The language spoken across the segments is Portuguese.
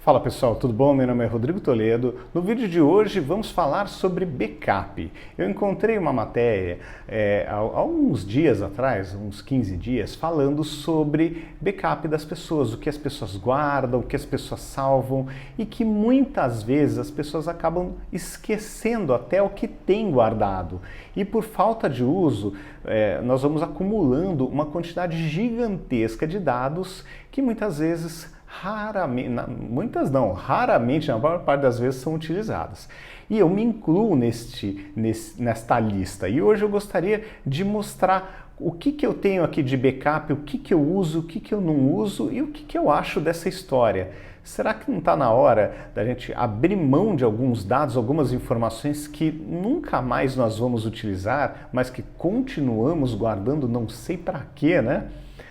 Fala pessoal, tudo bom? Meu nome é Rodrigo Toledo. No vídeo de hoje vamos falar sobre backup. Eu encontrei uma matéria há uns dias atrás, uns 15 dias, falando sobre backup das pessoas, o que as pessoas guardam, o que as pessoas salvam e que muitas vezes as pessoas acabam esquecendo até o que tem guardado. E por falta de uso, nós vamos acumulando uma quantidade gigantesca de dados que muitas vezes raramente, raramente, na maior parte das vezes são utilizadas. E eu me incluo nesta lista. E hoje eu gostaria de mostrar o que eu tenho aqui de backup, o que eu uso, o que eu não uso e o que eu acho dessa história. Será que não está na hora da gente abrir mão de alguns dados, algumas informações que nunca mais nós vamos utilizar, mas que continuamos guardando não sei para quê, né?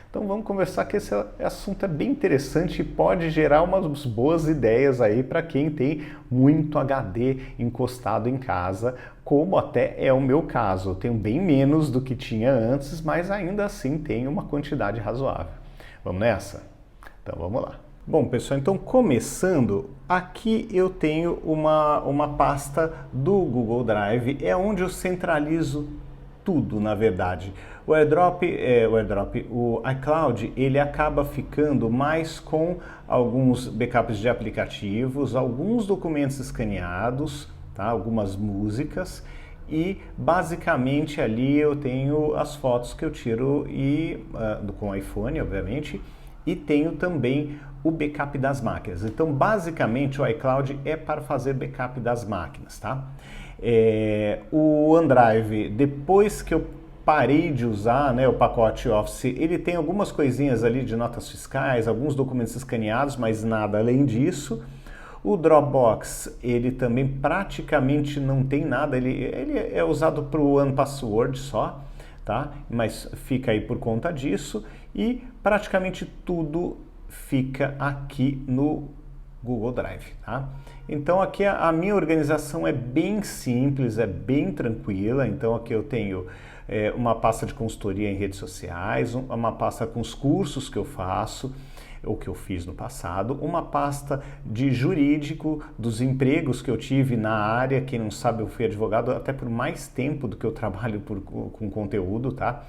Então vamos conversar que esse assunto é bem interessante e pode gerar umas boas ideias aí para quem tem muito HD encostado em casa, como até é o meu caso. Eu tenho bem menos do que tinha antes, mas ainda assim tenho uma quantidade razoável. Vamos nessa? Então vamos lá. Bom pessoal, então começando, aqui eu tenho uma pasta do Google Drive, é onde eu centralizo tudo, na verdade. O iCloud, ele acaba ficando mais com alguns backups de aplicativos, alguns documentos escaneados, tá? Algumas músicas e basicamente ali eu tenho as fotos que eu tiro com o iPhone, obviamente, e tenho também o backup das máquinas. Então, basicamente, o iCloud é para fazer backup das máquinas, tá? O OneDrive, depois que eu parei de usar, né, o pacote Office, ele tem algumas coisinhas ali de notas fiscais, alguns documentos escaneados, mas nada além disso. O Dropbox, ele também praticamente não tem nada, ele é usado para o OnePassword só, tá? Mas fica aí por conta disso e praticamente tudo fica aqui no Google Drive, tá? Então aqui a minha organização é bem simples, é bem tranquila. Então aqui eu tenho uma pasta de consultoria em redes sociais, uma pasta com os cursos que eu faço, ou que eu fiz no passado, uma pasta de jurídico dos empregos que eu tive na área. Quem não sabe, eu fui advogado até por mais tempo do que eu trabalho com conteúdo, tá?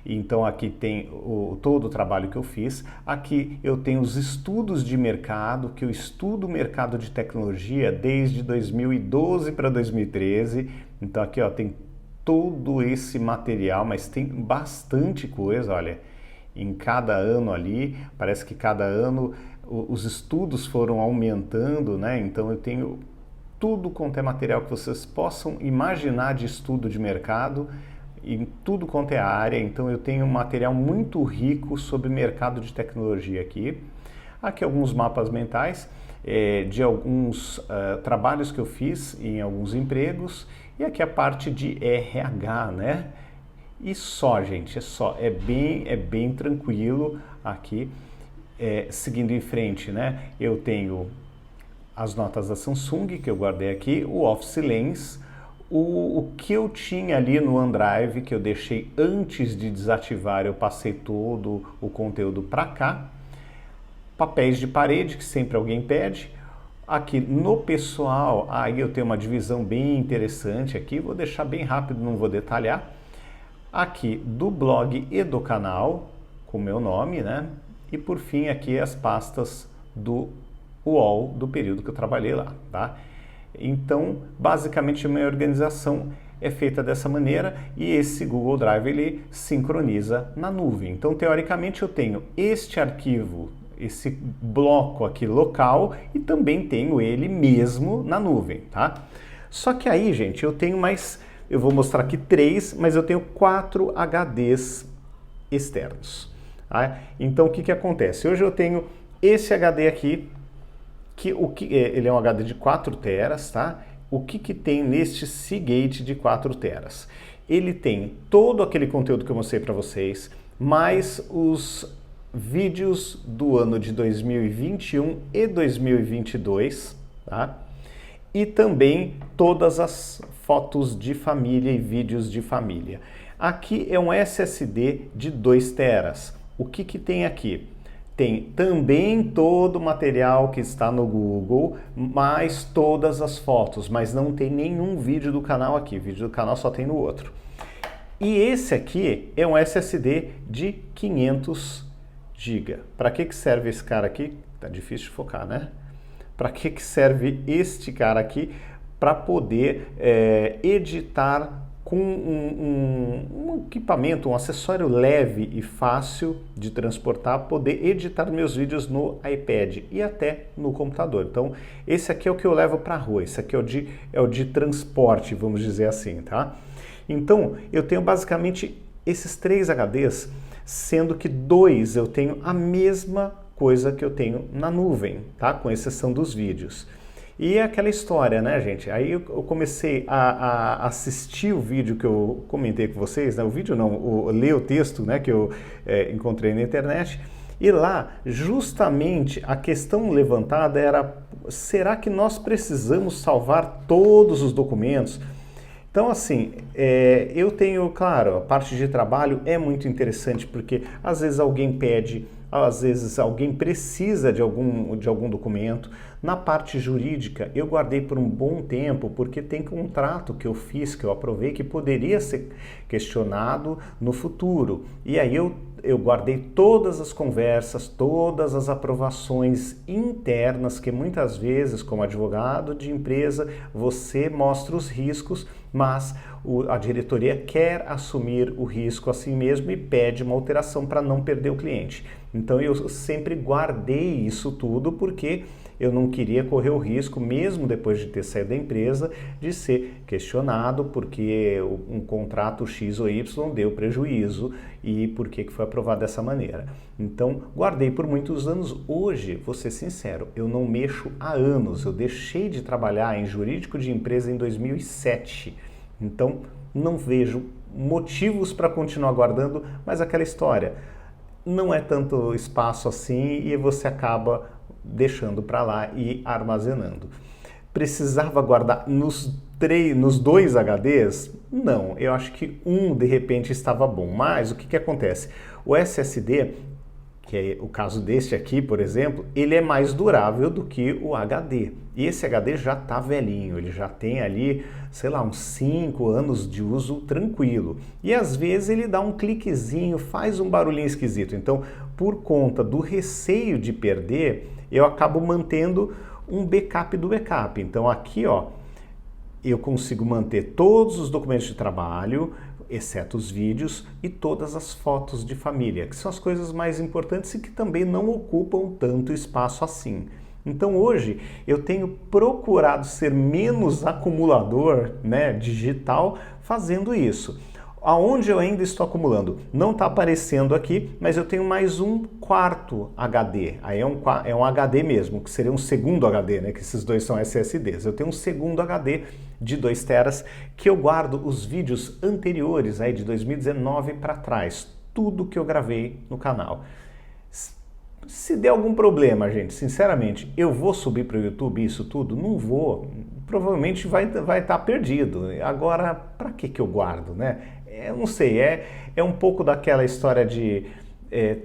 Então aqui tem todo o trabalho que eu fiz. Aqui eu tenho os estudos de mercado, que eu estudo o mercado de tecnologia desde 2012 para 2013. Então aqui ó, tem todo esse material, mas tem bastante coisa, olha, em cada ano ali, parece que cada ano os estudos foram aumentando, né? Então eu tenho tudo quanto é material que vocês possam imaginar de estudo de mercado, em tudo quanto é área. Então eu tenho um material muito rico sobre mercado de tecnologia aqui. Aqui alguns mapas mentais de alguns trabalhos que eu fiz em alguns empregos. E aqui a parte de RH, né? E só, gente, é bem tranquilo aqui. Seguindo em frente, né? Eu tenho as notas da Samsung que eu guardei aqui, o Office Lens, o que eu tinha ali no OneDrive, que eu deixei antes de desativar, eu passei todo o conteúdo para cá. Papéis de parede, que sempre alguém pede. Aqui no pessoal, aí eu tenho uma divisão bem interessante aqui, vou deixar bem rápido, não vou detalhar. Aqui do blog e do canal, com o meu nome, né? E por fim aqui as pastas do UOL do período que eu trabalhei lá, tá? Então, basicamente a minha organização é feita dessa maneira e esse Google Drive ele sincroniza na nuvem. Então, teoricamente eu tenho este arquivo, esse bloco aqui local e também tenho ele mesmo na nuvem, tá? Só que aí, gente, eu tenho mais, eu vou mostrar aqui 3, mas eu tenho 4 HDs externos. Tá? Então, o que acontece? Hoje eu tenho esse HD aqui, ele é um HD de 4 teras, tá? O que tem neste Seagate de 4 teras? Ele tem todo aquele conteúdo que eu mostrei para vocês, mais os vídeos do ano de 2021 e 2022, tá? E também todas as fotos de família e vídeos de família. Aqui é um SSD de 2 teras. O que tem aqui? Tem também todo o material que está no Google, mais todas as fotos, mas não tem nenhum vídeo do canal aqui. Vídeo do canal só tem no outro. E esse aqui é um SSD de 500 GB. Para que serve esse cara aqui? Tá difícil de focar, né? Para que serve este cara aqui? Para poder editar com um equipamento, um acessório leve e fácil de transportar, poder editar meus vídeos no iPad e até no computador. Então, esse aqui é o que eu levo para a rua, esse aqui é o de transporte, vamos dizer assim, tá? Então, eu tenho basicamente esses 3 HDs, sendo que 2 eu tenho a mesma coisa que eu tenho na nuvem, tá? Com exceção dos vídeos. E é aquela história, né, gente? Aí eu comecei a assistir o vídeo que eu comentei com vocês, né? O vídeo não, ler o texto, né, que eu encontrei na internet. E lá, justamente, a questão levantada era: será que nós precisamos salvar todos os documentos? Então, assim, eu tenho, claro, a parte de trabalho é muito interessante, porque às vezes alguém pede, às vezes alguém precisa de algum documento. Na parte jurídica, eu guardei por um bom tempo, porque tem contrato que eu fiz, que eu aprovei, que poderia ser questionado no futuro. E aí eu guardei todas as conversas, todas as aprovações internas, que muitas vezes, como advogado de empresa, você mostra os riscos, mas a diretoria quer assumir o risco assim mesmo e pede uma alteração para não perder o cliente. Então eu sempre guardei isso tudo, porque eu não queria correr o risco, mesmo depois de ter saído da empresa, de ser questionado porque um contrato X ou Y deu prejuízo e por que foi aprovado dessa maneira. Então, guardei por muitos anos. Hoje, vou ser sincero, eu não mexo há anos. Eu deixei de trabalhar em jurídico de empresa em 2007. Então, não vejo motivos para continuar guardando, mas aquela história, não é tanto espaço assim e você acaba deixando para lá e armazenando. Precisava guardar nos 2 HDs? Não, eu acho que de repente estava bom, mas o que acontece? O SSD, que é o caso deste aqui, por exemplo, ele é mais durável do que o HD. E esse HD já está velhinho, ele já tem ali, sei lá, uns 5 anos de uso tranquilo. E às vezes ele dá um cliquezinho, faz um barulhinho esquisito. Então, por conta do receio de perder, eu acabo mantendo um backup do backup. Então aqui, ó, eu consigo manter todos os documentos de trabalho, exceto os vídeos e todas as fotos de família, que são as coisas mais importantes e que também não ocupam tanto espaço assim. Então hoje eu tenho procurado ser menos acumulador, né, digital, fazendo isso. Aonde eu ainda estou acumulando? Não está aparecendo aqui, mas eu tenho mais um 4º HD. Aí é um HD mesmo, que seria um segundo HD, né? Que esses dois são SSDs. Eu tenho um segundo HD de 2 teras que eu guardo os vídeos anteriores, aí de 2019 para trás. Tudo que eu gravei no canal. Se der algum problema, gente, sinceramente, eu vou subir para o YouTube isso tudo? Não vou. Provavelmente vai estar perdido. Agora, para que eu guardo, né? Eu não sei, é um pouco daquela história de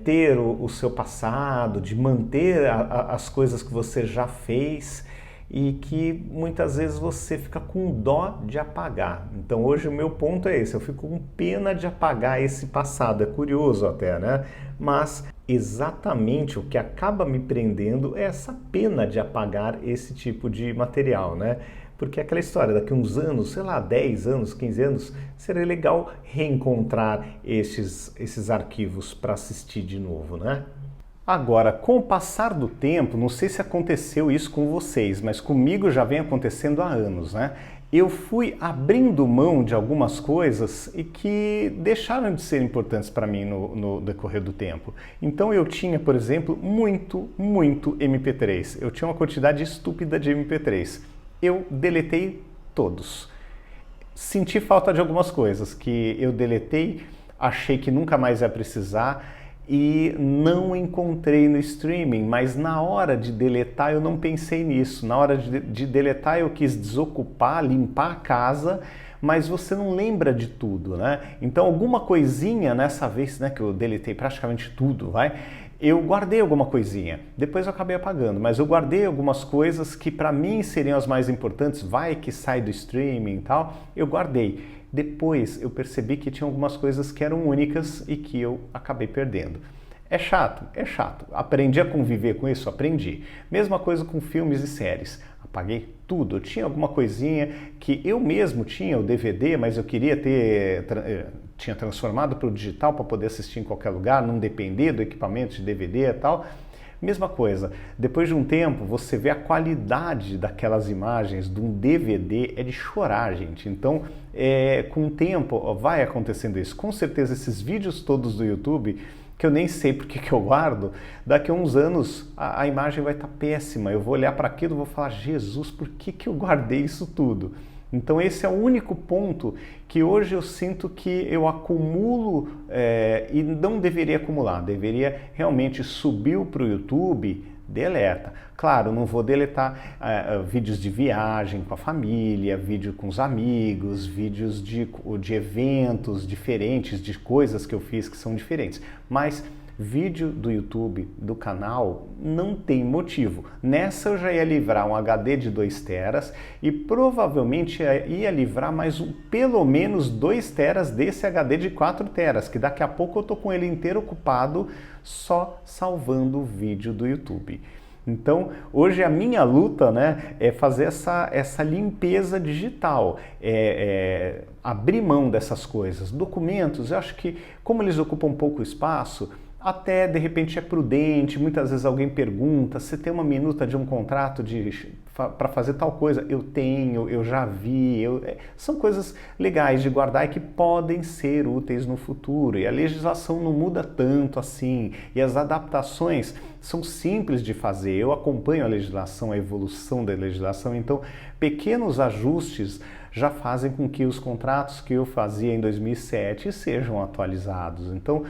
ter o seu passado, de manter as coisas que você já fez e que muitas vezes você fica com dó de apagar. Então hoje o meu ponto é esse, eu fico com pena de apagar esse passado, é curioso até, né? Mas exatamente o que acaba me prendendo é essa pena de apagar esse tipo de material, né? Porque é aquela história, daqui uns anos, sei lá, 10 anos, 15 anos, seria legal reencontrar esses arquivos para assistir de novo, né? Agora, com o passar do tempo, não sei se aconteceu isso com vocês, mas comigo já vem acontecendo há anos, né? Eu fui abrindo mão de algumas coisas e que deixaram de ser importantes para mim no decorrer do tempo. Então eu tinha, por exemplo, muito MP3. Eu tinha uma quantidade estúpida de MP3. Eu deletei todos. Senti falta de algumas coisas que eu deletei, achei que nunca mais ia precisar e não encontrei no streaming, mas na hora de deletar eu não pensei nisso. Na hora de deletar eu quis desocupar, limpar a casa, mas você não lembra de tudo, né? Então alguma coisinha nessa vez, né, que eu deletei praticamente tudo, eu guardei alguma coisinha, depois eu acabei apagando, mas eu guardei algumas coisas que para mim seriam as mais importantes, vai que sai do streaming e tal, eu guardei. Depois eu percebi que tinha algumas coisas que eram únicas e que eu acabei perdendo. É chato? É chato. Aprendi a conviver com isso? Aprendi. Mesma coisa com filmes e séries. Apaguei tudo. Eu tinha alguma coisinha que eu mesmo tinha o DVD, mas eu queria ter... tinha transformado para o digital para poder assistir em qualquer lugar, não depender do equipamento de DVD e tal. Mesma coisa, depois de um tempo você vê a qualidade daquelas imagens de um DVD, é de chorar, gente. Então, com o tempo vai acontecendo isso. Com certeza esses vídeos todos do YouTube, que eu nem sei porque que eu guardo, daqui a uns anos a imagem vai estar péssima. Eu vou olhar para aquilo e vou falar, Jesus, por que eu guardei isso tudo? Então esse é o único ponto que hoje eu sinto que eu acumulo e não deveria acumular, deveria realmente subir para o YouTube, deleta. Claro, não vou deletar vídeos de viagem com a família, vídeo com os amigos, vídeos de eventos diferentes, de coisas que eu fiz que são diferentes, mas vídeo do YouTube, do canal, não tem motivo. Nessa eu já ia livrar um HD de 2 teras e provavelmente ia livrar mais pelo menos 2 teras desse HD de 4 teras, que daqui a pouco eu tô com ele inteiro ocupado só salvando o vídeo do YouTube. Então, hoje a minha luta, né, é fazer essa limpeza digital, abrir mão dessas coisas. Documentos, eu acho que como eles ocupam pouco espaço, até de repente é prudente, muitas vezes alguém pergunta, você tem uma minuta de um contrato para fazer tal coisa? Eu tenho, eu já vi, são coisas legais de guardar e que podem ser úteis no futuro. E a legislação não muda tanto assim, e as adaptações são simples de fazer. Eu acompanho a legislação, a evolução da legislação, então pequenos ajustes já fazem com que os contratos que eu fazia em 2007 sejam atualizados. Então,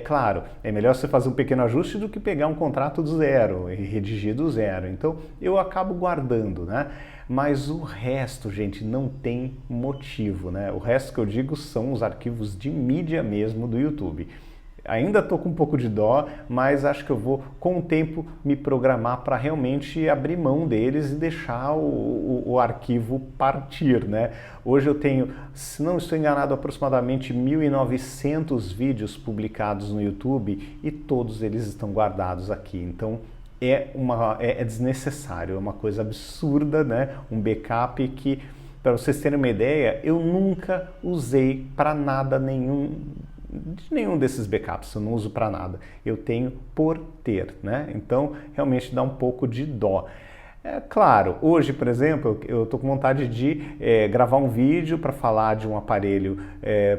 claro, é melhor você fazer um pequeno ajuste do que pegar um contrato do zero e redigir do zero. Então, eu acabo guardando, né? Mas o resto, gente, não tem motivo, né? O resto que eu digo são os arquivos de mídia mesmo do YouTube. Ainda estou com um pouco de dó, mas acho que eu vou, com o tempo, me programar para realmente abrir mão deles e deixar o arquivo partir, né? Hoje eu tenho, se não estou enganado, aproximadamente 1.900 vídeos publicados no YouTube e todos eles estão guardados aqui. Então, é desnecessário, é uma coisa absurda, né? Um backup que, para vocês terem uma ideia, eu nunca usei para nada nenhum desses backups, eu não uso para nada, eu tenho por ter, né? Então realmente dá um pouco de dó. Claro, hoje, por exemplo, eu estou com vontade de gravar um vídeo para falar de um aparelho,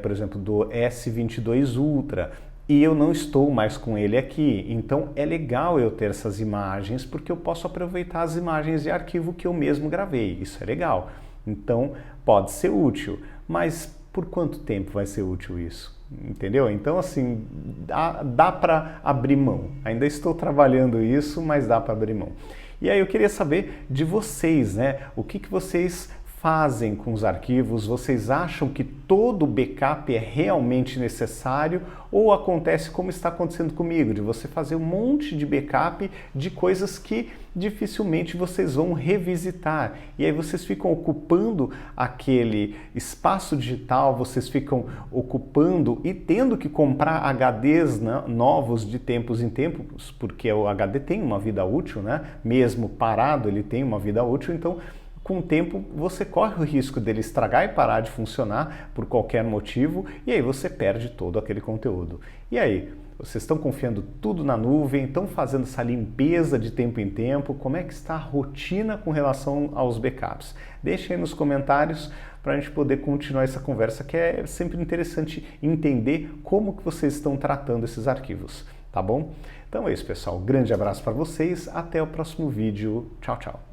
por exemplo, do S22 Ultra, e eu não estou mais com ele aqui, então é legal eu ter essas imagens, porque eu posso aproveitar as imagens de arquivo que eu mesmo gravei, isso é legal. Então pode ser útil, mas por quanto tempo vai ser útil isso? Entendeu? Então, assim, dá para abrir mão. Ainda estou trabalhando isso, mas dá para abrir mão. E aí eu queria saber de vocês, né? O que vocês fazem com os arquivos? Vocês acham que todo backup é realmente necessário ou acontece como está acontecendo comigo, de você fazer um monte de backup de coisas que dificilmente vocês vão revisitar e aí vocês ficam ocupando aquele espaço digital, vocês ficam ocupando e tendo que comprar HDs, né, novos de tempos em tempos, porque o HD tem uma vida útil, né? Mesmo parado ele tem uma vida útil, então com o tempo você corre o risco dele estragar e parar de funcionar por qualquer motivo e aí você perde todo aquele conteúdo. E aí, vocês estão confiando tudo na nuvem, estão fazendo essa limpeza de tempo em tempo? Como é que está a rotina com relação aos backups? Deixem aí nos comentários para a gente poder continuar essa conversa, que é sempre interessante entender como que vocês estão tratando esses arquivos, tá bom? Então é isso, pessoal. Grande abraço para vocês, até o próximo vídeo. Tchau, tchau.